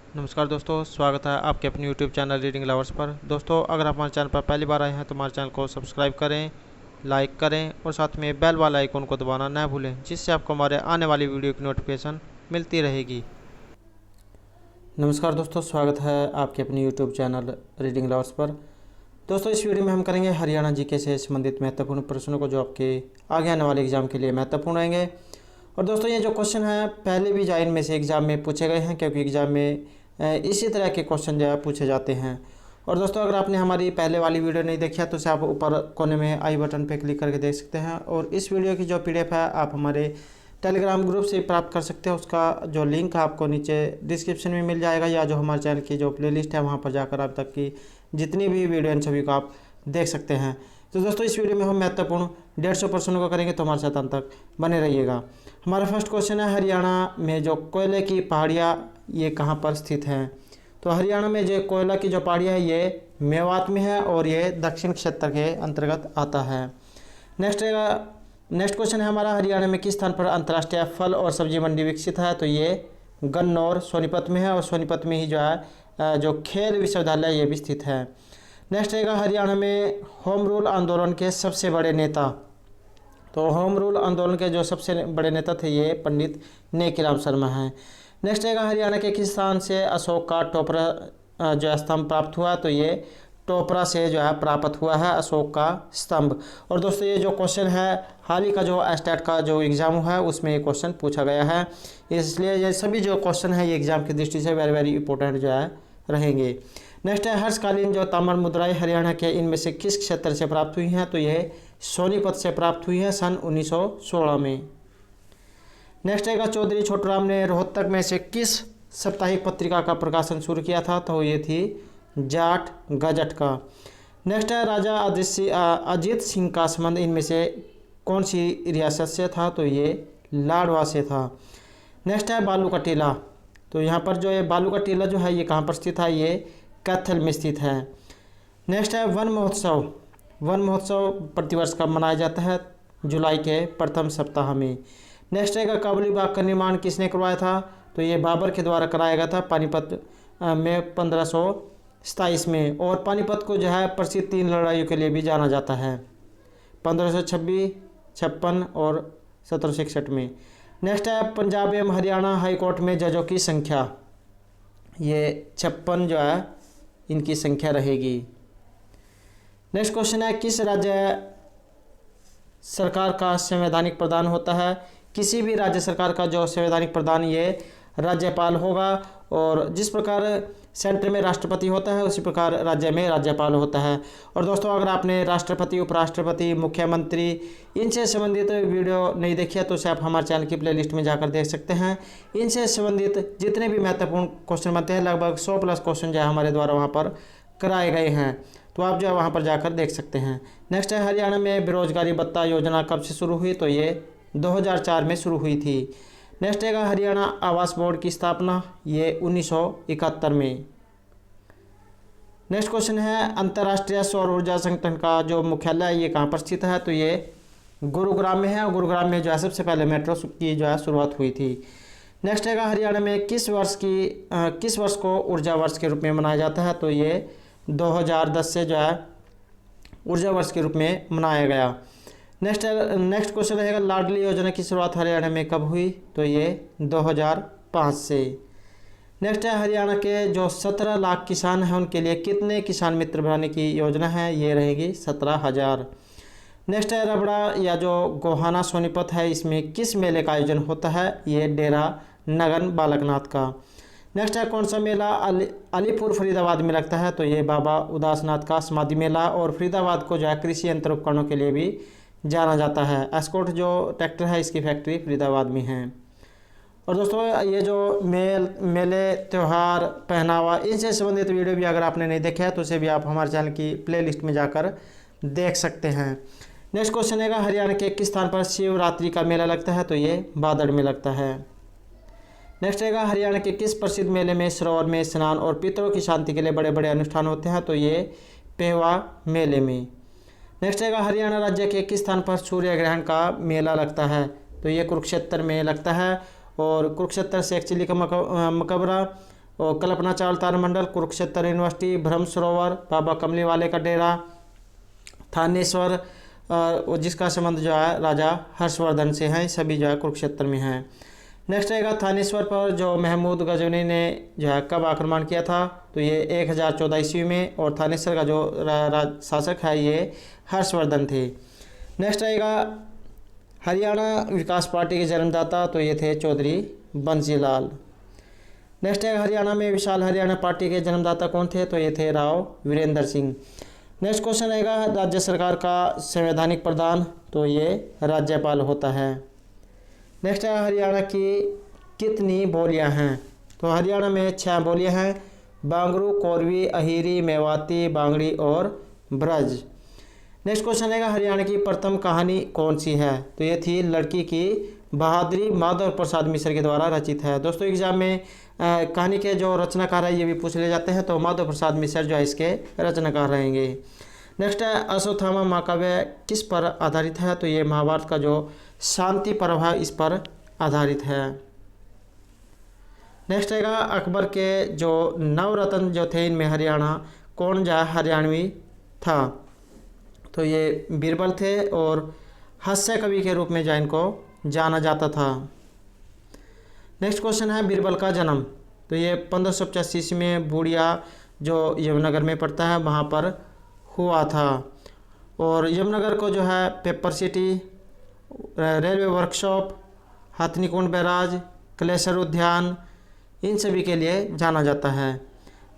नमस्कार दोस्तों, स्वागत है आपके अपने यूट्यूब चैनल रीडिंग लवर्स पर। दोस्तों, अगर आप हमारे चैनल पर पहली बार आए हैं तो हमारे चैनल को सब्सक्राइब करें, लाइक करें और साथ में बेल वाला आइकन को दबाना ना भूलें, जिससे आपको हमारे आने वाली वीडियो की नोटिफिकेशन मिलती रहेगी। नमस्कार दोस्तों, स्वागत है आपके अपने यूट्यूब चैनल रीडिंग लवर्स पर। दोस्तों, इस वीडियो में हम करेंगे हरियाणा जीके से संबंधित महत्वपूर्ण प्रश्नों को, जो आपके आगे आने वाले एग्जाम के लिए महत्वपूर्ण रहेंगे। और दोस्तों, ये जो क्वेश्चन है पहले भी जाइन में से एग्ज़ाम में पूछे गए हैं, क्योंकि एग्ज़ाम में इसी तरह के क्वेश्चन जो है पूछे जाते हैं। और दोस्तों, अगर आपने हमारी पहले वाली वीडियो नहीं देखी है तो उसे आप ऊपर कोने में आई बटन पर क्लिक करके देख सकते हैं। और इस वीडियो की जो PDF है आप हमारे टेलीग्राम ग्रुप से प्राप्त कर सकते हैं। उसका जो लिंक है आपको नीचे डिस्क्रिप्शन में मिल जाएगा, या जो हमारे चैनल की जो प्लेलिस्ट है वहाँ पर जाकर अब तक की जितनी भी वीडियो इन सभी को आप देख सकते हैं। तो दोस्तों, इस वीडियो में हम महत्वपूर्ण 150 प्रश्नों को करेंगे, तो हमारे साथ अंत तक बने रहिएगा। हमारा फर्स्ट क्वेश्चन है, हरियाणा में जो कोयले की पहाड़ियाँ ये कहाँ पर स्थित हैं? तो हरियाणा में जो कोयला की जो पहाड़ियाँ है ये मेवात में है और ये दक्षिण क्षेत्र के अंतर्गत आता है। नेक्स्ट क्वेश्चन है हमारा, हरियाणा में किस स्थान पर अंतर्राष्ट्रीय फल और सब्जी मंडी विकसित है? तो ये गन्नौर सोनीपत में है, और सोनीपत में ही जो है जो खेल विश्वविद्यालय ये भी स्थित है। नेक्स्ट रहेगा, हरियाणा में होम रूल आंदोलन के सबसे बड़े नेता। तो होम रूल आंदोलन के जो सबसे बड़े नेता थे ये पंडित नेकीराम शर्मा हैं। नेक्स्ट रहेगा, हरियाणा के किस स्थान से अशोक का टोपरा जो स्तंभ प्राप्त हुआ? तो ये टोपरा से जो है प्राप्त हुआ है अशोक का स्तंभ। और दोस्तों, ये जो क्वेश्चन है हाल ही का जो स्टेट का जो एग्ज़ाम है उसमें ये क्वेश्चन पूछा गया है, इसलिए ये सभी जो क्वेश्चन है ये एग्ज़ाम की दृष्टि से वेरी वेरी इंपॉर्टेंट जो है रहेंगे। नेक्स्ट है, हर्षकालीन जो ताम्र मुद्राएं हरियाणा के इनमें से किस क्षेत्र से प्राप्त हुई हैं? तो यह सोनीपत से प्राप्त हुई है सन 1916 में। नेक्स्ट रहेगा, चौधरी छोटूराम ने रोहतक में से किस साप्ताहिक पत्रिका का प्रकाशन शुरू किया था? तो ये थी जाट गजट का। नेक्स्ट है, राजा अजीत सिंह का संबंध इनमें से कौन सी रियासत से था? तो ये लाडवा से था। नेक्स्ट है, बालू का टीला। तो यहाँ पर जो है बालू का टीला जो है ये कहाँ पर स्थित है? ये कैथल में स्थित है। नेक्स्ट है, वन महोत्सव। वन महोत्सव प्रतिवर्ष कब मनाया जाता है? जुलाई के प्रथम सप्ताह में। नेक्स्ट रहेगा, काबुली बाग का निर्माण किसने करवाया था? तो ये बाबर के द्वारा कराया गया था पानीपत में 1527 में। और पानीपत को जो है प्रसिद्ध 3 लड़ाइयों के लिए भी जाना जाता है, 1526, 56 और 1761 में। नेक्स्ट है, पंजाब एवं हरियाणा हाई कोर्ट में जजों की संख्या, ये 56 जो है इनकी संख्या रहेगी। नेक्स्ट क्वेश्चन है, किस राज्य सरकार का संवैधानिक प्रधान होता है? किसी भी राज्य सरकार का जो संवैधानिक प्रधान ये राज्यपाल होगा। और जिस प्रकार सेंटर में राष्ट्रपति होता है उसी प्रकार राज्य में राज्यपाल होता है। और दोस्तों, अगर आपने राष्ट्रपति, उपराष्ट्रपति, मुख्यमंत्री इनसे संबंधित वीडियो नहीं देखी है तो उसे आप हमारे चैनल की प्लेलिस्ट में जाकर देख सकते हैं। इनसे संबंधित जितने भी महत्वपूर्ण क्वेश्चन बनते हैं, लगभग 100+ क्वेश्चन जो है हमारे द्वारा वहाँ पर कराए गए हैं, तो आप जो है वहाँ पर जाकर देख सकते हैं। नेक्स्ट है, हरियाणा में बेरोजगारी भत्ता योजना कब से शुरू हुई? तो ये 2004 में शुरू हुई थी। नेक्स्ट है, हरियाणा आवास बोर्ड की स्थापना, ये 1971 में। नेक्स्ट क्वेश्चन है, अंतर्राष्ट्रीय सौर ऊर्जा संगठन का जो मुख्यालय है ये कहाँ पर स्थित है? तो ये गुरुग्राम में है, और गुरुग्राम में जो है सबसे पहले मेट्रो की जो है शुरुआत हुई थी। नेक्स्ट है, हरियाणा में किस वर्ष को ऊर्जा वर्ष के रूप में मनाया जाता है? तो ये 2010 से जो है ऊर्जा वर्ष के रूप में मनाया गया। नेक्स्ट क्वेश्चन रहेगा, लाडली योजना की शुरुआत हरियाणा में कब हुई? तो ये 2005 से। नेक्स्ट है, हरियाणा के जो 17 लाख किसान हैं उनके लिए कितने किसान मित्र बनाने की योजना है? ये रहेगी 17,000। नेक्स्ट है, रबड़ा या जो गोहाना सोनीपत है इसमें किस मेले का आयोजन होता है? ये डेरा नगन बालकनाथ का। नेक्स्ट है, कौन सा मेला अलीपुर फरीदाबाद में लगता है? तो ये बाबा उदासनाथ का समाधि मेला। और फरीदाबाद को जो है कृषि यंत्र उपकरणों के लिए भी जाना जाता है। एस्कॉर्ट जो ट्रैक्टर है इसकी फैक्ट्री फरीदाबाद में है। और दोस्तों, ये जो मेले, त्यौहार, पहनावा इनसे संबंधित वीडियो भी अगर आपने नहीं देखा है तो उसे भी आप हमारे चैनल की प्लेलिस्ट में जाकर देख सकते हैं। नेक्स्ट क्वेश्चन है, हरियाणा के किस स्थान पर शिवरात्रि का मेला लगता है? तो ये बादड़ में लगता है। नेक्स्ट रहेगा, हरियाणा के किस प्रसिद्ध मेले में सरोवर में स्नान और पितरों की शांति के लिए बड़े बड़े अनुष्ठान होते हैं? तो ये पेवा मेले में। नेक्स्ट रहेगा, हरियाणा राज्य के किस स्थान पर सूर्य ग्रहण का मेला लगता है? तो ये कुरुक्षेत्र में लगता है। और कुरुक्षेत्र से एक्चुअली का मकबरा और कल्पना चावला तारामंडल, कुरुक्षेत्र यूनिवर्सिटी, ब्रह्म सरोवर, बाबा कमली वाले का डेरा, थानेश्वर और जिसका संबंध जो है राजा हर्षवर्धन से है, सभी जो है कुरुक्षेत्र में है। नेक्स्ट रहेगा थानेश्वर पर जो महमूद गजनी ने जो है कब आक्रमण किया था, तो ये 1014 ईस्वी में, और थानेश्वर का जो शासक है ये हर्षवर्धन थे। नेक्स्ट रहेगा हरियाणा विकास पार्टी के जन्मदाता, तो ये थे चौधरी बंसीलाल। नेक्स्ट है हरियाणा में विशाल हरियाणा पार्टी के जन्मदाता कौन थे, तो ये थे राव वीरेंद्र सिंह। नेक्स्ट क्वेश्चन रहेगा राज्य सरकार का संवैधानिक प्रधान, तो ये राज्यपाल होता है। नेक्स्ट है हरियाणा की कितनी बोलियां हैं, तो हरियाणा में 6 बोलियां हैं, बांगरू, कोरवी, अहिरी, मेवाती, बांगड़ी और ब्रज। नेक्स्ट क्वेश्चन रहेगा हरियाणा की प्रथम कहानी कौन सी है, तो ये थी लड़की की बहादुरी, माधव प्रसाद मिश्र के द्वारा रचित है। दोस्तों एग्जाम में कहानी के जो रचनाकार है ये भी पूछ ले जाते हैं, तो माधव प्रसाद मिश्र जो है इसके रचनाकार रहेंगे। नेक्स्ट है अश्वत्थामा महाकाव्य किस पर आधारित है, तो ये महाभारत का जो शांति पर्व है इस पर आधारित है। नेक्स्ट रहेगा अकबर के जो नवरत्न जो थे इनमें हरियाणा कौन जो हरियाणवी था, तो ये बीरबल थे और हास्य कवि के रूप में जो इनको जाना जाता था। नेक्स्ट क्वेश्चन है बीरबल का जन्म, तो ये 1585 में बूढ़िया जो यमुनानगर में पड़ता है वहाँ पर हुआ था, और यमुनानगर को जो है paper city, railway workshop, Hathnikund barrage, Kaleshwar उद्यान, इन सभी के लिए जाना जाता है।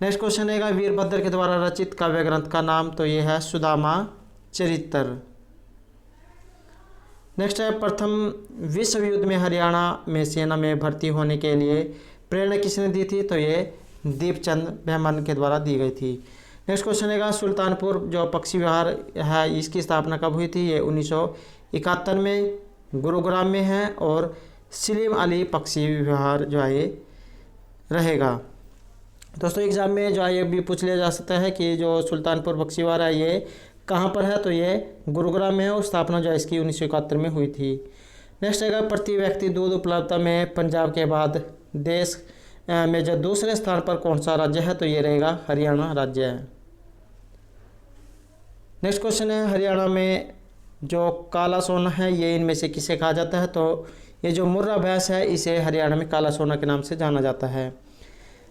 नेक्स्ट क्वेश्चन रहेगा वीरभद्र के द्वारा रचित काव्य ग्रंथ का नाम, तो ये है सुदामा चरित्र। नेक्स्ट है प्रथम विश्व युद्ध में हरियाणा में सेना में भर्ती होने के लिए प्रेरणा किसने दी थी, तो ये दीपचंद बहमन के द्वारा दी गई थी। नेक्स्ट क्वेश्चन रहेगा सुल्तानपुर जो पक्षी विहार है इसकी स्थापना कब हुई थी, ये 1971 में गुरुग्राम में है, और सलीम अली पक्षी विहार जो है ये रहेगा। दोस्तों एग्जाम में जो है ये भी पूछ लिया जा सकता है कि जो सुल्तानपुर पक्षी विहार है ये कहाँ पर है, तो ये गुरुग्राम में है, और स्थापना जो है इसकी 1971 में हुई थी। नेक्स्ट रहेगा प्रति व्यक्ति दूध उपलब्धता में पंजाब के बाद देश में जो दूसरे स्थान पर कौन सा राज्य है, तो ये रहेगा हरियाणा राज्य है। नेक्स्ट क्वेश्चन है हरियाणा में जो काला सोना है ये इनमें से किसे कहा जाता है, तो ये जो मुर्रा भैंस है इसे हरियाणा में काला सोना के नाम से जाना जाता है।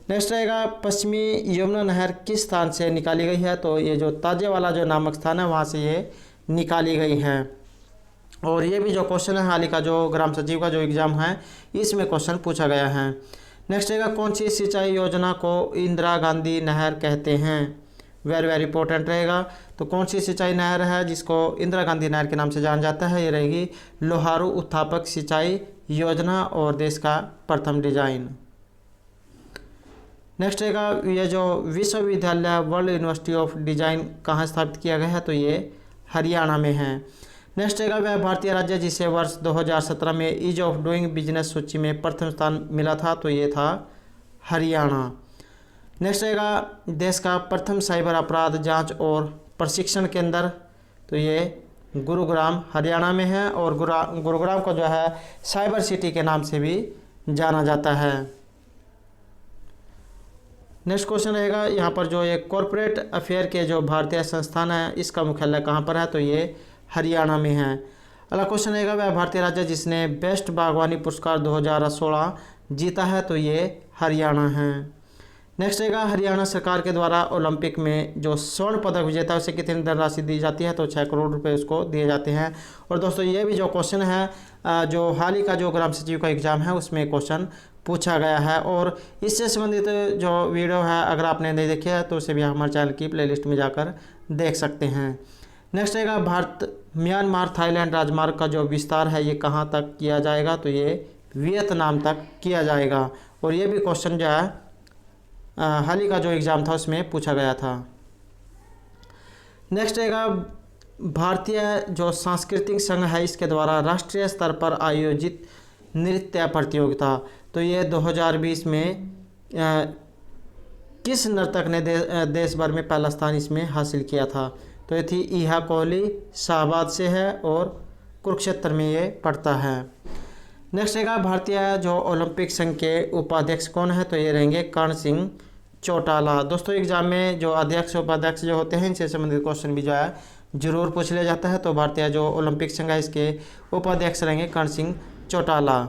नेक्स्ट रहेगा पश्चिमी यमुना नहर किस स्थान से निकाली गई है, तो ये जो ताजेवाला जो नामक स्थान है वहाँ से ये निकाली गई है, और ये भी जो क्वेश्चन है हाल ही का जो ग्राम सचिव का जो एग्ज़ाम है इसमें क्वेश्चन पूछा गया है। नेक्स्ट रहेगा कौन सी सिंचाई योजना को इंदिरा गांधी नहर कहते हैं, वेरी वेरी इंपॉर्टेंट रहेगा। तो कौन सी सिंचाई नहर है जिसको इंदिरा गांधी नहर के नाम से जाना जाता है, ये रहेगी लोहारू उत्थापक सिंचाई योजना, और देश का प्रथम डिजाइन। नेक्स्ट रहेगा ये जो विश्वविद्यालय वर्ल्ड यूनिवर्सिटी ऑफ डिजाइन कहाँ स्थापित किया गया है, तो ये हरियाणा में है। नेक्स्ट रहेगा वह भारतीय राज्य जिसे वर्ष 2017 में ईज ऑफ डूइंग बिजनेस सूची में प्रथम स्थान मिला था, तो ये था हरियाणा। नेक्स्ट रहेगा देश का प्रथम साइबर अपराध जांच और प्रशिक्षण केंद्र, तो ये गुरुग्राम हरियाणा में है, और गुरुग्राम को जो है साइबर सिटी के नाम से भी जाना जाता है। नेक्स्ट क्वेश्चन रहेगा यहाँ पर जो ये कॉरपोरेट अफेयर के जो भारतीय संस्थान है इसका मुख्यालय कहाँ पर है, तो ये हरियाणा में है। अगला क्वेश्चन रहेगा वह भारतीय राज्य जिसने बेस्ट बागवानी पुरस्कार 2016 जीता है, तो ये हरियाणा है। नेक्स्ट रहेगा हरियाणा सरकार के द्वारा ओलंपिक में जो स्वर्ण पदक विजेता है उसे कितनी धनराशि दी जाती है, तो 6 करोड़ रुपए उसको दिए जाते हैं। और दोस्तों ये भी जो क्वेश्चन है जो हाल ही का जो ग्राम सचिव का एग्ज़ाम है उसमें क्वेश्चन पूछा गया है, और इससे संबंधित जो वीडियो है अगर आपने नहीं देखी है तो उसे भी हमारे चैनल की प्लेलिस्ट में जाकर देख सकते हैं। नेक्स्ट रहेगा भारत म्यांमार थाईलैंड राजमार्ग का जो विस्तार है ये कहाँ तक किया जाएगा, तो ये वियतनाम तक किया जाएगा, और ये भी क्वेश्चन जो है हाल ही का जो एग्ज़ाम था उसमें पूछा गया था। नेक्स्ट रहेगा भारतीय जो सांस्कृतिक संघ है इसके द्वारा राष्ट्रीय स्तर पर आयोजित नृत्य प्रतियोगिता, तो ये 2020 में किस नर्तक ने देश भर में पहला स्थान इसमें हासिल किया था, तो ये थी इहा कोहली, शाहबाद से है और कुरुक्षेत्र में ये पड़ता है। नेक्स्ट रहेगा भारतीय जो ओलंपिक संघ के उपाध्यक्ष कौन है, तो ये रहेंगे कर्ण सिंह चौटाला। दोस्तों एग्जाम में जो अध्यक्ष उपाध्यक्ष जो होते हैं इनसे संबंधित क्वेश्चन भी जो है जरूर पूछ लिया जाता है। तो भारतीय जो ओलंपिक संघ है इसके उपाध्यक्ष रहेंगे कर्ण सिंह चौटाला।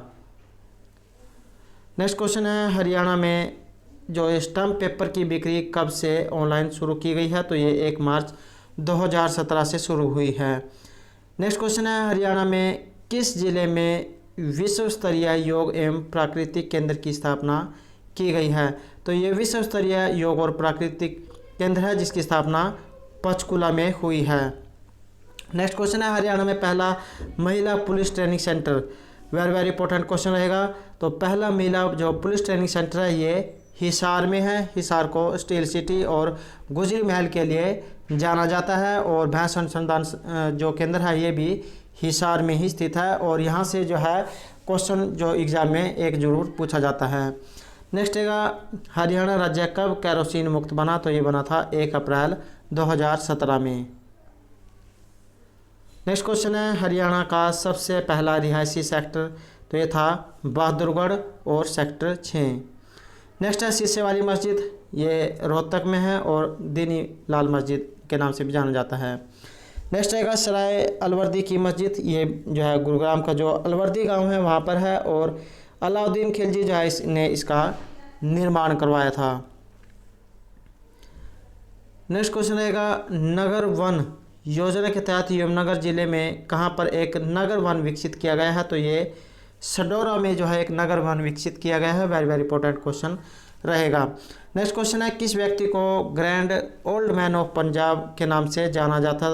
नेक्स्ट क्वेश्चन है हरियाणा में जो स्टैम्प पेपर की बिक्री कब से ऑनलाइन शुरू की गई है, तो ये 1 मार्च 2017 से शुरू हुई है। नेक्स्ट क्वेश्चन है हरियाणा में किस जिले में विश्व स्तरीय योग एवं प्राकृतिक केंद्र की स्थापना की गई है, तो ये विश्व स्तरीय योग और प्राकृतिक केंद्र है जिसकी स्थापना पंचकुला में हुई है। नेक्स्ट क्वेश्चन है हरियाणा में पहला महिला police training centre, very important question रहेगा। तो पहला महिला जो पुलिस ट्रेनिंग सेंटर है ये हिसार में है। हिसार को स्टील सिटी और गुजरी महल के लिए जाना जाता है और भैंस अनुसंधान जो केंद्र है ये भी हिसार में ही स्थित है और यहाँ से जो है क्वेश्चन जो एग्जाम में एक जरूर पूछा जाता है। नेक्स्ट रहेगा हरियाणा राज्य कब केरोसिन मुक्त बना, तो ये बना था 1 अप्रैल 2017 में। नेक्स्ट क्वेश्चन है हरियाणा का सबसे पहला रिहायशी सेक्टर, तो ये था बहादुरगढ़ और सेक्टर 6। नेक्स्ट है शीशे वाली मस्जिद, ये रोहतक में है और दीनी लाल मस्जिद के नाम से भी जाना जाता है। नेक्स्ट रहेगा सराय अलवर्दी की मस्जिद, ये जो है गुरुग्राम का जो अलवर्दी गांव है वहाँ पर है और अलाउद्दीन खिलजी जो है इसने इसका निर्माण करवाया था। नेक्स्ट क्वेश्चन रहेगा नगर वन योजना के तहत यमुनानगर जिले में कहाँ पर एक नगर वन विकसित किया गया है, तो ये सडोरा में जो है एक नगर वन विकसित किया गया है। वेरी इंपॉर्टेंट क्वेश्चन रहेगा। नेक्स्ट क्वेश्चन है किस व्यक्ति को grand old man of Punjab के नाम से जाना जाता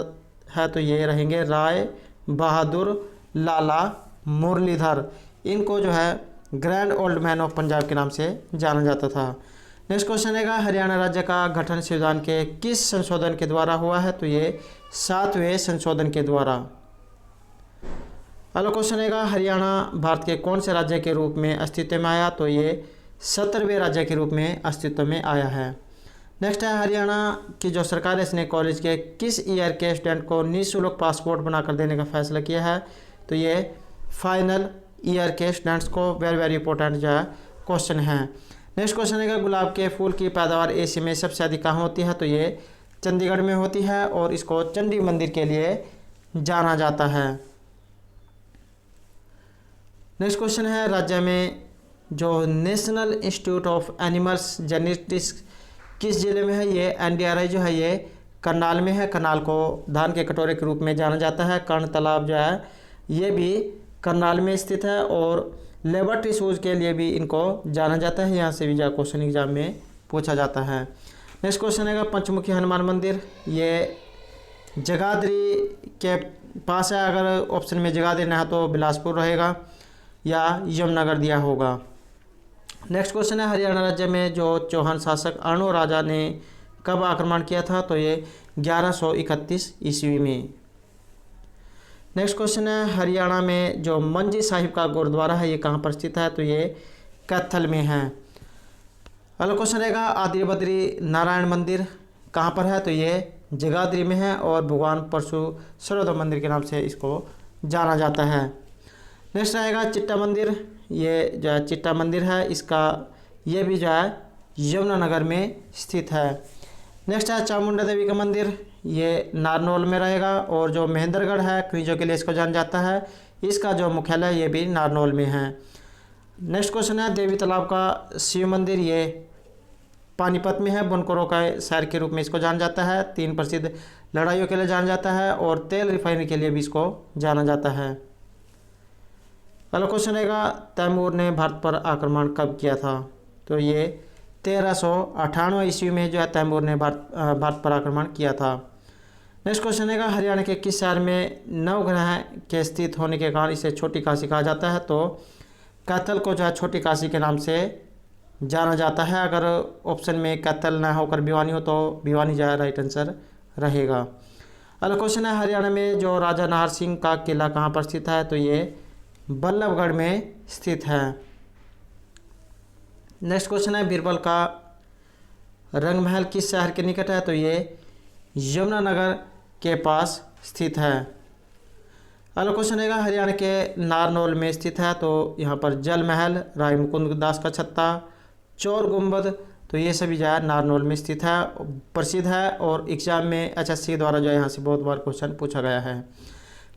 है, तो ये रहेंगे राय बहादुर लाला मुरलीधर। इनको जो है grand old man of Punjab के नाम से जाना जाता था। नेक्स्ट क्वेश्चन रहेगा हरियाणा राज्य का गठन संविधान के किस संशोधन के द्वारा हुआ है, तो ये 7वें संशोधन के द्वारा। अगला क्वेश्चन रहेगा हरियाणा भारत के कौन से राज्य के रूप में अस्तित्व में आया, तो ये 17वें राज्य के रूप में अस्तित्व में आया है। नेक्स्ट है हरियाणा की जो सरकार है इसने कॉलेज के किस ईयर के स्टूडेंट को निःशुल्क पासपोर्ट बनाकर देने का फैसला किया है, तो ये फाइनल ईयर के स्टूडेंट्स को। वेरी इंपॉर्टेंट जो है क्वेश्चन है। नेक्स्ट क्वेश्चन है गुलाब के फूल की पैदावार एशिया में सबसे अधिक कहाँ होती है, तो ये चंडीगढ़ में होती है और इसको चंडी मंदिर के लिए जाना जाता है। नेक्स्ट क्वेश्चन है राज्य में जो national institute of animals genetics किस जिले में है, ये NDRI जो है ये करनाल में है। करनाल को धान के कटोरे के रूप में जाना जाता है। कर्ण तालाब जो है ये भी करनाल में स्थित है और लेबोरेटरी शूज़ के लिए भी इनको जाना जाता है। यहाँ से भी जो क्वेश्चन एग्जाम में पूछा जाता है। नेक्स्ट क्वेश्चन है पंचमुखी हनुमान मंदिर, ये जगाधरी के पास है। अगर ऑप्शन में जगाधरी ना है तो बिलासपुर रहेगा या यमुनानगर दिया होगा। नेक्स्ट क्वेश्चन है हरियाणा राज्य में जो चौहान शासक अर्णो राजा ने कब आक्रमण किया था, तो ये 1131 ईस्वी में। नेक्स्ट क्वेश्चन है हरियाणा में जो मंजी साहिब का गुरुद्वारा है ये कहाँ पर स्थित है, तो ये कैथल में है। अगला क्वेश्चन रहेगा आदि बद्री नारायण मंदिर कहाँ पर है, तो ये जगाधरी में है और भगवान परशुराम मंदिर के नाम से इसको जाना जाता है। नेक्स्ट रहेगा चिट्टा मंदिर, ये जो है चिट्टा मंदिर है इसका ये भी जो है यमुनानगर में स्थित है। नेक्स्ट है चामुंडा देवी का मंदिर, ये नारनौल में रहेगा और जो महेंद्रगढ़ है क्रीजों के लिए इसको जाना जाता है, इसका जो मुख्यालय ये भी नारनौल में है। नेक्स्ट क्वेश्चन है देवी तालाब का शिव मंदिर, ये पानीपत में है। बनकोरों का शहर के रूप में इसको जाना जाता है। 3 प्रसिद्ध लड़ाइयों के लिए जाना जाता है और तेल रिफाइनरी के लिए भी इसको जाना जाता है। अगला क्वेश्चन रहेगा तैमूर ने भारत पर आक्रमण कब किया था, तो ये 1398 ईस्वी में जो है तैमूर ने भारत पर आक्रमण किया था। नेक्स्ट क्वेश्चन रहेगा हरियाणा के किस शहर में नवग्रह के स्थित होने के कारण इसे छोटी काशी कहा जाता है, तो कैथल को जो है छोटी काशी के नाम से जाना जाता है। अगर ऑप्शन में कैथल ना होकर भिवानी हो तो भिवानी जो है राइट आंसर रहेगा। अगला क्वेश्चन है हरियाणा में जो राजा नाहर सिंह का किला कहाँ पर स्थित है, तो ये बल्लभगढ़ में स्थित है। नेक्स्ट क्वेश्चन है बीरबल का रंग महल किस शहर के निकट है, तो ये यमुनानगर के पास स्थित है। अगला क्वेश्चन रहेगा हरियाणा के नारनौल में स्थित है, तो यहाँ पर जल महल, राय मुकुंद दास का छत्ता, चोर गुम्बद, तो ये सभी जो है नारनौल में स्थित है, प्रसिद्ध है और एग्जाम में HSC द्वारा जो है यहाँ से बहुत बार क्वेश्चन पूछा गया है।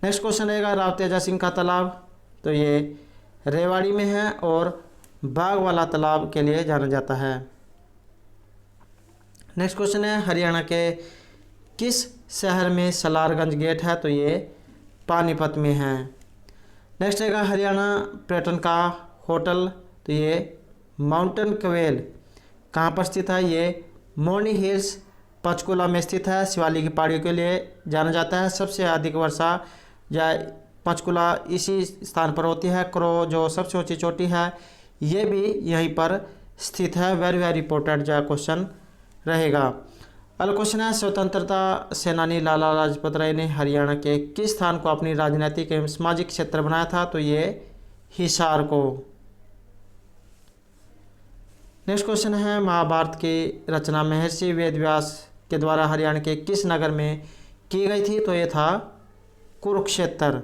नेक्स्ट क्वेश्चन रहेगा राव तेजा सिंह का तालाब, तो ये रेवाड़ी में है और बागवाला तालाब के लिए जाना जाता है। नेक्स्ट क्वेश्चन है हरियाणा के किस शहर में सलारगंज गेट है, तो ये पानीपत में है। नेक्स्ट रहेगा हरियाणा पर्यटन का होटल, तो ये माउंटेन क्वेल कहाँ पर स्थित है, ये मोनी हिल्स पंचकुला में स्थित है। शिवालिक की पहाड़ियों के लिए जाना जाता है। सबसे अधिक वर्षा या पंचकुला इसी स्थान पर होती है। क्रो जो सबसे ऊंची चोटी है ये भी यहीं पर स्थित है। वेरी वेरी इंपॉर्टेंट जो क्वेश्चन रहेगा। अगला क्वेश्चन है स्वतंत्रता सेनानी लाला लाजपत राय ने हरियाणा के किस स्थान को अपनी राजनीतिक एवं सामाजिक क्षेत्र बनाया था, तो ये हिसार को। नेक्स्ट क्वेश्चन है महाभारत की रचना महर्षि वेदव्यास के द्वारा हरियाणा के किस नगर में की गई थी, तो ये था कुरुक्षेत्र।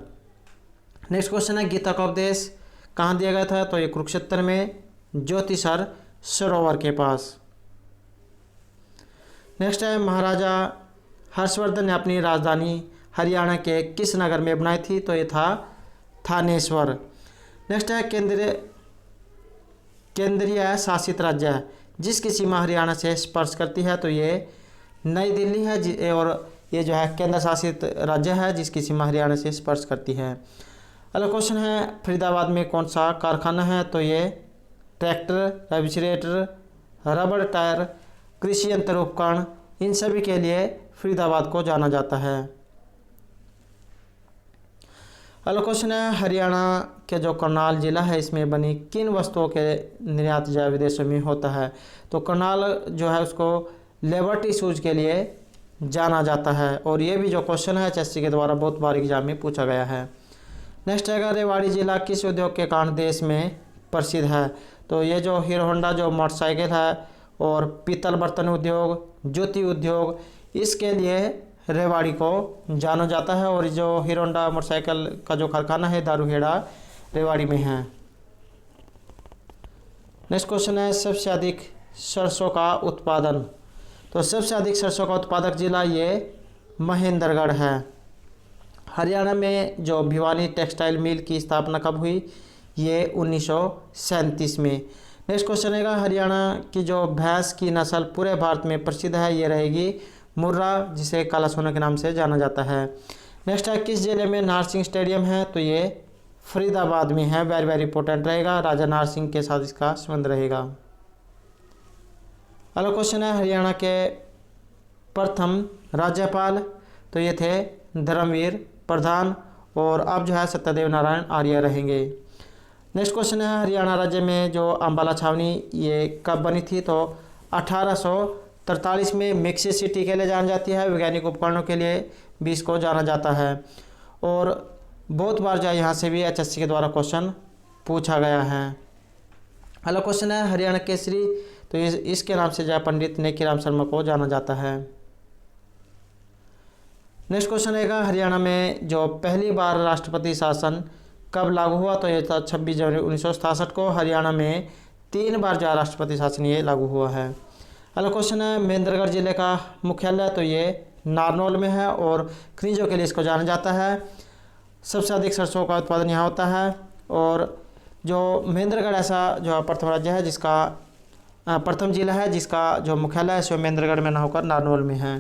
नेक्स्ट क्वेश्चन है गीता का उपदेश कहाँ दिया गया था, तो ये कुरुक्षेत्र में ज्योतिसर सरोवर के पास। नेक्स्ट है महाराजा हर्षवर्धन ने अपनी राजधानी हरियाणा के किस नगर में बनाई थी, तो ये था थानेश्वर। नेक्स्ट है केंद्रीय शासित राज्य जिसकी सीमा हरियाणा से स्पर्श करती है, तो ये नई दिल्ली है और ये जो है केंद्र शासित राज्य है जिसकी सीमा हरियाणा से स्पर्श करती है। अगला क्वेश्चन है फरीदाबाद में कौन सा कारखाना है, तो ये ट्रैक्टर, रेफ्रिजरेटर, रबड़ टायर, कृषि यंत्र उपकरण, इन सभी के लिए फरीदाबाद को जाना जाता है। अगला क्वेश्चन है हरियाणा के जो करनाल जिला है इसमें बनी किन वस्तुओं के निर्यात जो विदेशों में होता है, तो करनाल जो है उसको लिबर्टी शूज के लिए जाना जाता है और ये भी जो क्वेश्चन है HSC के द्वारा बहुत बार एग्जाम में पूछा गया है। नेक्स्ट है रेवाड़ी जिला किस उद्योग के कारण देश में प्रसिद्ध है, तो ये जो हीरो होंडा जो मोटरसाइकिल है और पीतल बर्तन उद्योग, ज्योति उद्योग, इसके लिए रेवाड़ी को जाना जाता है और जो हीरो होंडा मोटरसाइकिल का जो कारखाना है दारूहेड़ा रेवाड़ी में है। नेक्स्ट क्वेश्चन है सबसे अधिक सरसों का उत्पादन, तो सबसे अधिक सरसों का उत्पादक जिला ये महेंद्रगढ़ है। हरियाणा में जो भिवानी टेक्सटाइल मिल की स्थापना कब हुई, ये 1937 में। नेक्स्ट क्वेश्चन रहेगा हरियाणा की जो भैंस की नस्ल पूरे भारत में प्रसिद्ध है, ये रहेगी मुर्रा जिसे काला सोना के नाम से जाना जाता है। नेक्स्ट है किस जिले में नारसिंह स्टेडियम है, तो ये फरीदाबाद में है। वेरी वेरी इंपॉर्टेंट रहेगा, राजा नारसिंह के साथ इसका संबंध रहेगा। अगला क्वेश्चन है हरियाणा के प्रथम राज्यपाल, तो ये थे धर्मवीर प्रधान और अब जो है सत्यदेव नारायण आर्य रहेंगे। नेक्स्ट क्वेश्चन है हरियाणा राज्य में जो अम्बाला छावनी ये कब बनी थी, तो 1843 में मिक्सी सिटी के लिए जानी जाती है। वैज्ञानिक उपकरणों के लिए भी इसको जाना जाता है और बहुत बार जो है यहाँ से भी HSC के द्वारा क्वेश्चन पूछा गया है। अगला क्वेश्चन है हरियाणा केसरी, तो इसके नाम से जो है पंडित नेकीराम शर्मा को जाना जाता है। नेक्स्ट क्वेश्चन रहेगा हरियाणा में जो पहली बार राष्ट्रपति शासन कब लागू हुआ, तो ये था 26 जनवरी 1967 को। हरियाणा में 3 बार जो राष्ट्रपति शासन ये लागू हुआ है। अगला क्वेश्चन है महेंद्रगढ़ जिले का मुख्यालय, तो ये नारनौल में है और खनिजों के लिए इसको जाना जाता है। सबसे अधिक सरसों का उत्पादन यहाँ होता है और जो महेंद्रगढ़ ऐसा जो प्रथम राज्य है जिसका प्रथम जिला है जिसका जो मुख्यालय है सो महेंद्रगढ़ में ना होकर नारनौल में है।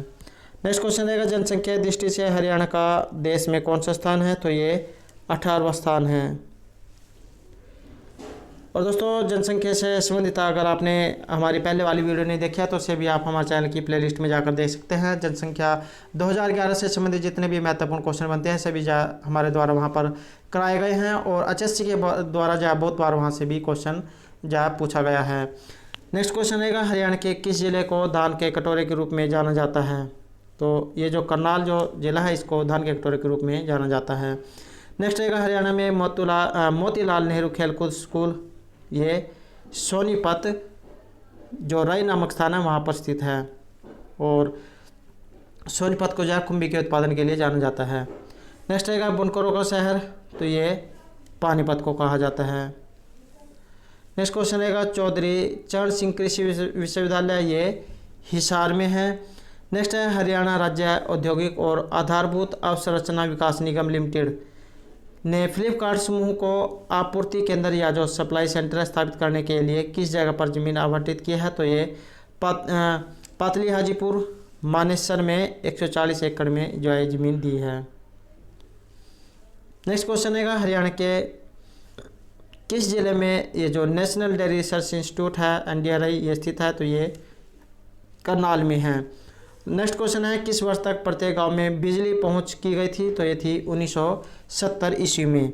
नेक्स्ट क्वेश्चन रहेगा जनसंख्या की दृष्टि से हरियाणा का देश में कौन सा स्थान है, तो ये 18वां स्थान है। और दोस्तों जनसंख्या से संबंधित अगर आपने हमारी पहले वाली वीडियो नहीं देखी है तो उसे भी आप हमारे चैनल की प्लेलिस्ट में जाकर देख सकते हैं। जनसंख्या 2011 से संबंधित जितने भी महत्वपूर्ण क्वेश्चन बनते हैं सभी हमारे द्वारा वहां पर कराए गए हैं और HSC के द्वारा बहुत बार वहां से भी क्वेश्चन पूछा गया है। नेक्स्ट क्वेश्चन रहेगा हरियाणा के किस जिले को धान के कटोरे के रूप में जाना जाता है, तो ये जो करनाल जो जिला है इसको धान के कटोरे के रूप में जाना जाता है। नेक्स्ट रहेगा हरियाणा में मोतीलाल नेहरू खेलकूद स्कूल, ये सोनीपत जो राय नामक स्थान है वहाँ पर स्थित है और सोनीपत को जो कुंभी के उत्पादन के लिए जाना जाता है। नेक्स्ट रहेगा बुनकरों का शहर, तो ये पानीपत को कहा जाता है। नेक्स्ट क्वेश्चन रहेगा चौधरी चरण सिंह कृषि विश्वविद्यालय, ये हिसार में है। नेक्स्ट है हरियाणा राज्य औद्योगिक और आधारभूत अवसंरचना विकास निगम लिमिटेड ने फ्लिपकार्ट समूह को आपूर्ति केंद्र या जो सप्लाई सेंटर स्थापित करने के लिए किस जगह पर जमीन आवंटित की है, तो ये पातली हाजीपुर मानेसर में 140 एकड़ में जो है जमीन दी है। नेक्स्ट क्वेश्चन है हरियाणा के किस जिले में ये जो नेशनल डेयरी रिसर्च इंस्टीट्यूट है NDRI ये स्थित है, तो ये करनाल में है। नेक्स्ट क्वेश्चन है किस वर्ष तक प्रत्येक गांव में बिजली पहुंच की गई थी, तो ये थी 1970 ईस्वी में।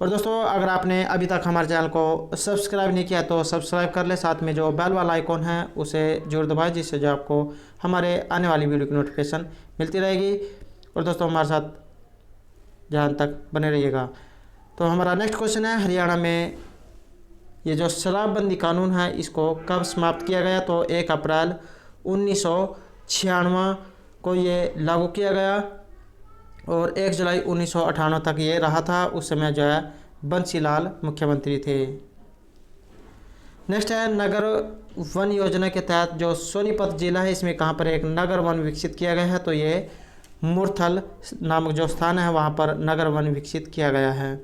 और दोस्तों अगर आपने अभी तक हमारे चैनल को सब्सक्राइब नहीं किया तो सब्सक्राइब कर ले, साथ में जो बेल वाला आइकॉन है उसे जरूर दबाएं, जिससे जो आपको हमारे आने वाली वीडियो की नोटिफिकेशन मिलती रहेगी। और दोस्तों हमारे साथ जहाँ तक बने रहिएगा। तो हमारा नेक्स्ट क्वेश्चन है हरियाणा में ये जो शराबबंदी कानून है इसको कब समाप्त किया गया, तो 1 अप्रैल 1996 को ये लागू किया गया और 1 जुलाई 1998 तक ये रहा था। उस समय जो है बंसीलाल मुख्यमंत्री थे। नेक्स्ट है नगर वन योजना के तहत जो सोनीपत जिला है इसमें कहाँ पर एक नगर वन विकसित किया गया है, तो ये मुरथल नामक जो स्थान है वहाँ पर नगर वन विकसित किया गया है।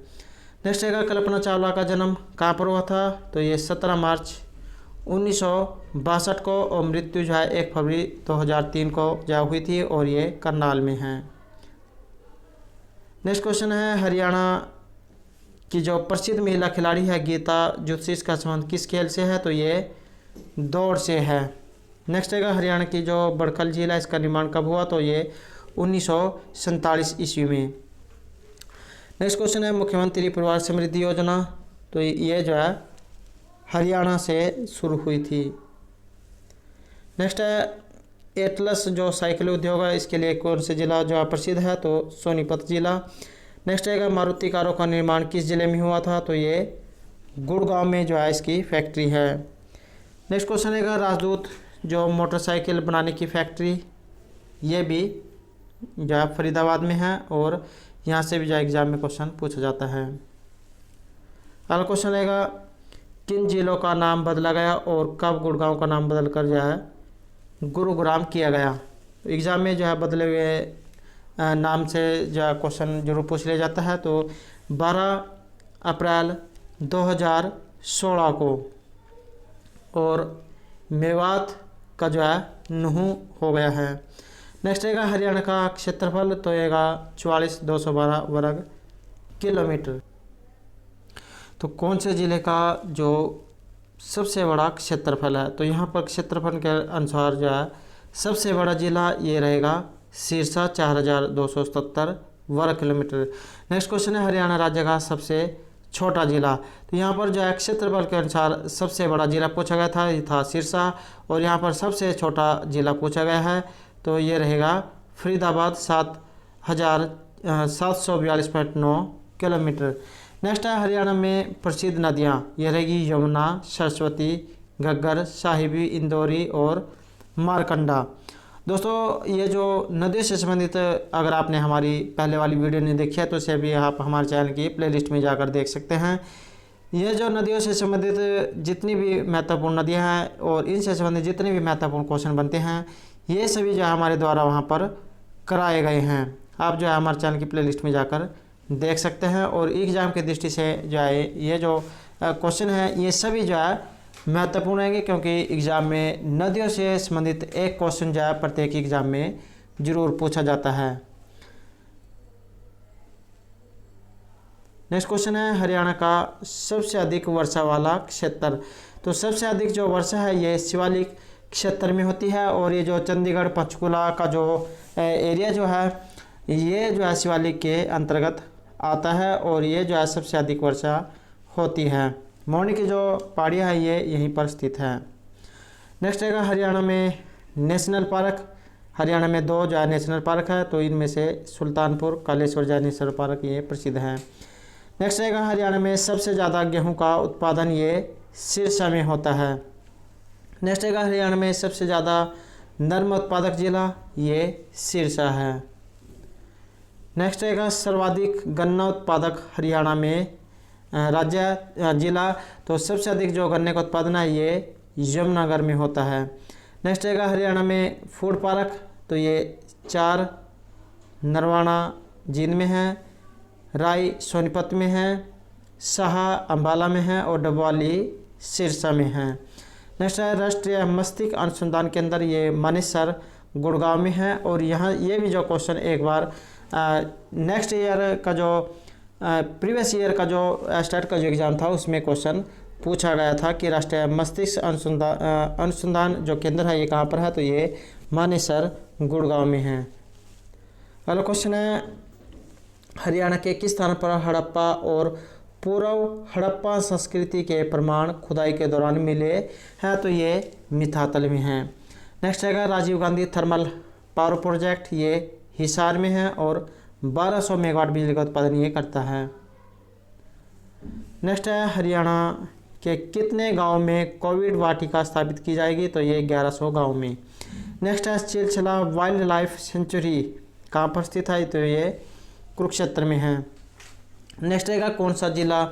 नेक्स्ट है कल्पना चावला का जन्म कहाँ पर हुआ था, तो ये 17 मार्च 1962 को और मृत्यु जो है 1 फरवरी 2003 को जो हुई थी और ये करनाल में है। नेक्स्ट क्वेश्चन है हरियाणा की जो प्रसिद्ध महिला खिलाड़ी है गीता जुत्सी, इसका संबंध किस खेल से है, तो ये दौड़ से है। नेक्स्ट है हरियाणा की जो बड़खल झील है इसका निर्माण कब हुआ, तो ये 1947 ईस्वी में। नेक्स्ट क्वेश्चन है मुख्यमंत्री परिवार समृद्धि योजना, तो ये जो है हरियाणा से शुरू हुई थी। नेक्स्ट है एटलस जो साइकिल उद्योग है इसके लिए कौन से जिला जो है प्रसिद्ध है, तो सोनीपत जिला। नेक्स्ट है मारुति कारों का निर्माण किस जिले में हुआ था, तो ये गुड़गांव में जो है इसकी फैक्ट्री है। नेक्स्ट क्वेश्चन है राजदूत जो मोटरसाइकिल बनाने की फैक्ट्री ये भी जो है फरीदाबाद में है और यहाँ से भी जो एग्जाम में क्वेश्चन पूछा जाता है। अगला क्वेश्चन रहेगा किन जिलों का नाम बदला गया और कब गुड़गांव का नाम बदल कर जो है गुरुग्राम किया गया। एग्ज़ाम में जो है बदले हुए नाम से जो है क्वेश्चन जरूर पूछ लिया जाता है। तो 12 अप्रैल 2016 को और मेवात का जो है नूहू हो गया है। नेक्स्ट रहेगा हरियाणा का क्षेत्रफल, तो रहेगा 44,212 वर्ग किलोमीटर। तो कौन से ज़िले का जो सबसे बड़ा क्षेत्रफल है, तो यहाँ पर क्षेत्रफल के अनुसार जो है सबसे बड़ा ज़िला ये रहेगा सिरसा 4,277 वर्ग किलोमीटर। नेक्स्ट क्वेश्चन है हरियाणा राज्य का सबसे छोटा ज़िला, तो यहाँ पर जो है क्षेत्रफल के अनुसार सबसे बड़ा ज़िला पूछा गया था, ये था सिरसा। और यहाँ पर सबसे छोटा ज़िला पूछा गया है, तो ये रहेगा फरीदाबाद 7,742.9 किलोमीटर। नेक्स्ट है हरियाणा में प्रसिद्ध नदियाँ, ये रहेगी यमुना, सरस्वती, घग्गर, साहिबी, इंदौरी और मारकंडा। दोस्तों ये जो नदियों से संबंधित अगर आपने हमारी पहले वाली वीडियो नहीं देखी है तो इसे भी आप हमारे चैनल की प्लेलिस्ट में जाकर देख सकते हैं। ये जो नदियों से संबंधित जितनी भी महत्वपूर्ण नदियाँ हैं और इनसे संबंधित जितने भी महत्वपूर्ण क्वेश्चन बनते हैं ये सभी जो है हमारे द्वारा वहाँ पर कराए गए हैं। आप जो है हमारे चैनल की प्लेलिस्ट में जाकर देख सकते हैं। और एग्ज़ाम की दृष्टि से जो है ये जो क्वेश्चन है ये सभी जो है महत्वपूर्ण रहेंगे, क्योंकि एग्ज़ाम में नदियों से संबंधित एक क्वेश्चन जो है प्रत्येक एग्ज़ाम में ज़रूर पूछा जाता है। नेक्स्ट क्वेश्चन है हरियाणा का सबसे अधिक वर्षा वाला क्षेत्र, तो सबसे अधिक जो वर्षा है ये शिवालिक क्षेत्र में होती है। और ये जो चंडीगढ़ पंचकुला का जो एरिया जो है ये जो है शिवालिक के अंतर्गत आता है और ये जो है सबसे अधिक वर्षा होती है। मौनी की जो पहाड़ियाँ है ये यहीं पर स्थित है। नेक्स्ट रहेगा हरियाणा में नेशनल पार्क, हरियाणा में 2 जो है नेशनल पार्क है, तो इनमें से सुल्तानपुर कालेश्वर जो नेशनल पार्क ये प्रसिद्ध हैं। नेक्स्ट रहेगा हरियाणा में सबसे ज़्यादा गेहूं का उत्पादन ये सिरसा में होता है। नेक्स्ट रहेगा हरियाणा में सबसे ज़्यादा नर्म उत्पादक जिला ये सिरसा है। नेक्स्ट रहेगा सर्वाधिक गन्ना उत्पादक हरियाणा में राज्य जिला, तो सबसे अधिक जो गन्ने का उत्पादन है ये यमुनानगर में होता है। नेक्स्ट रहेगा हरियाणा में फूड पार्क, तो ये 4 नरवाना जींद में है, राई सोनीपत में है, साहा अंबाला में है और डबवाली सिरसा में है। नेक्स्ट है राष्ट्रीय मस्तिष्क अनुसंधान केंद्र, ये मानेसर गुड़गांव में है। और यहाँ ये भी जो क्वेश्चन एक बार नेक्स्ट ईयर का जो प्रीवियस ईयर का जो स्टेट का जो एग्ज़ाम था उसमें क्वेश्चन पूछा गया था कि राष्ट्रीय मस्तिष्क अनुसंधान जो केंद्र है ये कहाँ पर है, तो ये मानेसर गुड़गांव में है। अगला क्वेश्चन है हरियाणा के किस स्थान पर हड़प्पा और पूर्व हड़प्पा संस्कृति के प्रमाण खुदाई के दौरान मिले हैं, तो ये मिताथल में है। नेक्स्ट है Rajiv Gandhi thermal power project, ये हिसार में है और 1200 मेगावाट बिजली का उत्पादन ये करता है। नेक्स्ट है हरियाणा के कितने गांव में कोविड वाटिका स्थापित की जाएगी, तो ये 1100 गांव में। नेक्स्ट है चिलचला वाइल्ड लाइफ सेंचुरी कहाँ पर स्थित है, तो ये कुरुक्षेत्र में है। नेक्स्ट रहेगा कौन सा जिला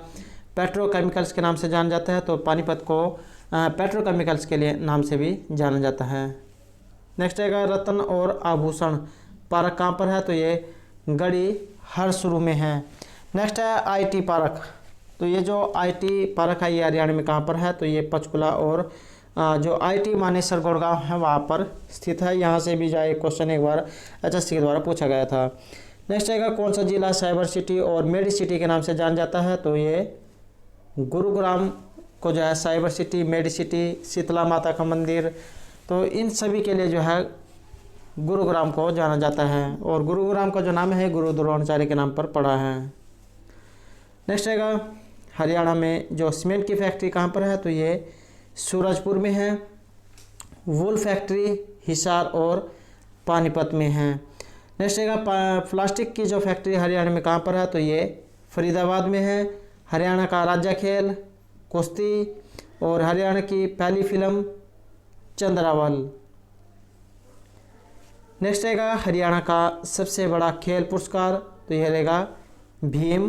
पेट्रोकेमिकल्स के नाम से जाना जाता है, तो पानीपत को पेट्रोकेमिकल्स के लिए नाम से भी जाना जाता है। नेक्स्ट रहेगा रत्न और आभूषण पार्क कहाँ पर है, तो ये गढ़ी हरसुरु में है। नेक्स्ट है आईटी पार्क, तो ये जो आईटी पार्क है ये हरियाणा में कहाँ पर है, तो ये पंचकुला और जो आईटी मानेसर गुड़गांव है वहाँ पर स्थित है। यहाँ से भी जो क्वेश्चन एक बार HSC के द्वारा पूछा गया था। नेक्स्ट रहेगा कौन सा जिला साइबर सिटी और मेडी सिटी के नाम से जाना जाता है, तो ये गुरुग्राम को जो है cyber city, medi city, Sheetla Mata का मंदिर, तो इन सभी के लिए जो है गुरुग्राम को जाना जाता है। और गुरुग्राम का जो नाम है गुरु द्रोणाचार्य के नाम पर पड़ा है। नेक्स्ट रहेगा हरियाणा में जो सीमेंट की फैक्ट्री कहाँ पर है, तो ये सूरजपुर में है। वूल फैक्ट्री हिसार और पानीपत में है। नेक्स्ट रहेगा प्लास्टिक की जो फैक्ट्री हरियाणा में कहाँ पर है, तो ये फरीदाबाद में है। हरियाणा का राज्य खेल कुश्ती और हरियाणा की पहली फिल्म चंद्रावल। नेक्स्ट रहेगा हरियाणा का सबसे बड़ा खेल पुरस्कार, तो यह रहेगा भीम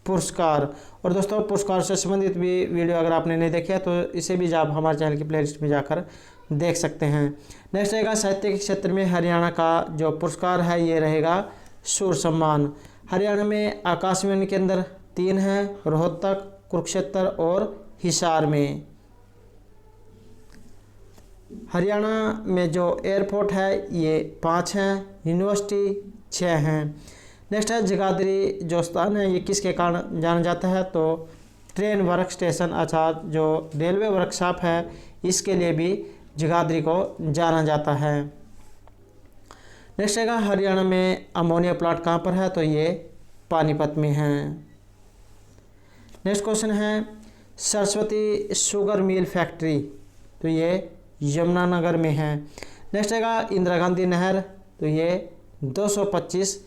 पुरस्कार। और दोस्तों पुरस्कार से संबंधित भी वीडियो अगर आपने नहीं देखा तो इसे भी आप हमारे चैनल की प्लेलिस्ट में जाकर देख सकते हैं। नेक्स्ट रहेगा साहित्य के क्षेत्र में हरियाणा का जो पुरस्कार है ये रहेगा शूर सम्मान। हरियाणा में आकाशवाणी केंद्र 3 हैं, रोहतक, कुरुक्षेत्र और हिसार में। हरियाणा में जो एयरपोर्ट है ये 5 हैं, यूनिवर्सिटी 6 हैं। नेक्स्ट है जगाधरी जो स्थान है ये किसके कारण जाना जाता है, तो ट्रेन वर्क स्टेशन अर्थात जो रेलवे वर्कशॉप है इसके लिए भी जगाधरी को जाना जाता है। नेक्स्ट है हरियाणा में अमोनिया प्लांट कहाँ पर है, तो ये पानीपत में है। नेक्स्ट क्वेश्चन है सरस्वती शुगर मिल फैक्ट्री, तो ये यमुनानगर में है। नेक्स्ट है इंदिरा गांधी नहर, तो ये 225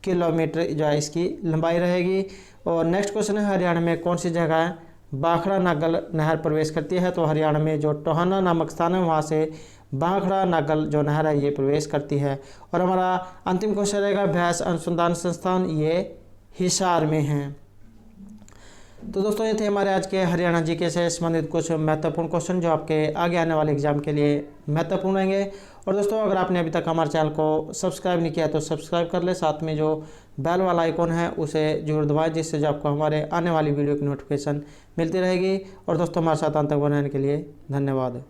किलोमीटर जो है इसकी लंबाई रहेगी। और नेक्स्ट क्वेश्चन है हरियाणा में कौन सी जगह है बाखड़ा नागल नहर प्रवेश करती है, तो हरियाणा में जो टोहाना नामक स्थान है वहाँ से बाखड़ा नागल जो नहर है ये प्रवेश करती है। और हमारा अंतिम क्वेश्चन रहेगा भैंस अनुसंधान संस्थान, ये हिसार में है। तो दोस्तों ये थे हमारे आज के हरियाणा जीके से संबंधित कुछ महत्वपूर्ण क्वेश्चन जो आपके आगे आने वाले एग्जाम के लिए महत्वपूर्ण रहेंगे। और दोस्तों अगर आपने अभी तक हमारे चैनल को सब्सक्राइब नहीं किया तो सब्सक्राइब कर ले, साथ में जो बेल वाला आइकॉन है उसे जरूर दबाएं जिससे जो आपको हमारे आने वाली वीडियो की नोटिफिकेशन मिलती रहेगी। और दोस्तों हमारे साथ अंत तक बनाने के लिए धन्यवाद।